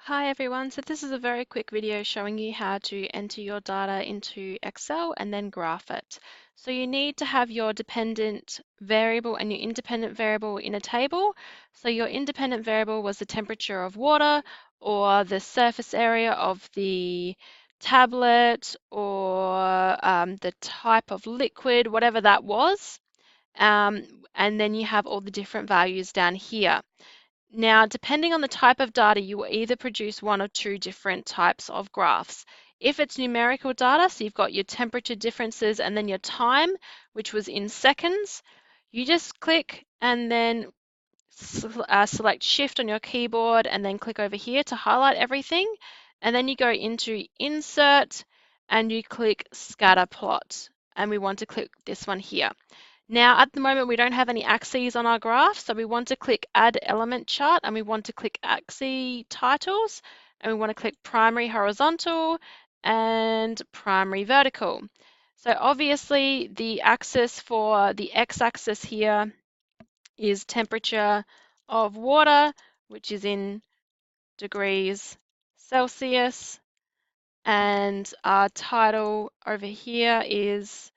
Hi everyone, so this is a very quick video showing you how to enter your data into Excel and then graph it. So you need to have your dependent variable and your independent variable in a table. So your independent variable was the temperature of water or the surface area of the tablet or the type of liquid, whatever that was. And then you have all the different values down here. Now, depending on the type of data, you will either produce one or two different types of graphs. If it's numerical data, so you've got your temperature differences and then your time, which was in seconds, you just click and then select Shift on your keyboard and then click over here to highlight everything. And then you go into Insert and you click Scatter Plot. And we want to click this one here. Now, at the moment, we don't have any axes on our graph, so we want to click Add Element Chart, and we want to click Axis Titles, and we want to click Primary Horizontal and Primary Vertical. So obviously, the axis for the x-axis here is temperature of water, which is in degrees Celsius, and our title over here is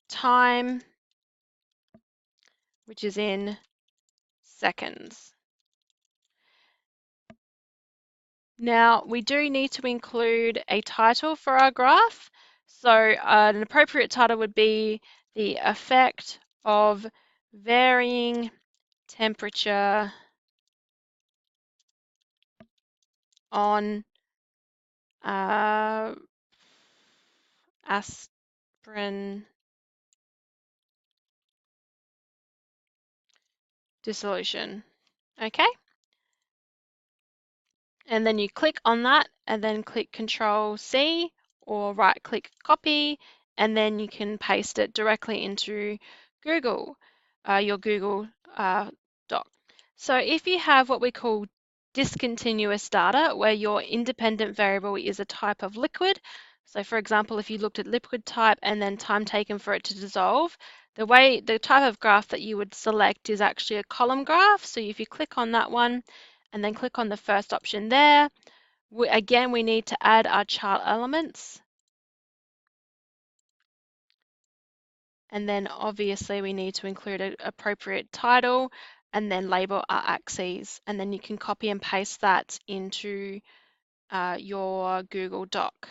time, which is in seconds. Now, we do need to include a title for our graph. So an appropriate title would be the effect of varying temperature on aspirin dissolution. Okay, and then you click on that and then click Control C or right click copy, and then you can paste it directly into Google, your Google Doc. So if you have what we call discontinuous data, where your independent variable is a type of liquid, so for example, if you looked at liquid type and then time taken for it to dissolve, the type of graph that you would select is actually a column graph. So if you click on that one and then click on the first option there, again, we need to add our chart elements. And then obviously we need to include an appropriate title and then label our axes. And then you can copy and paste that into your Google Doc.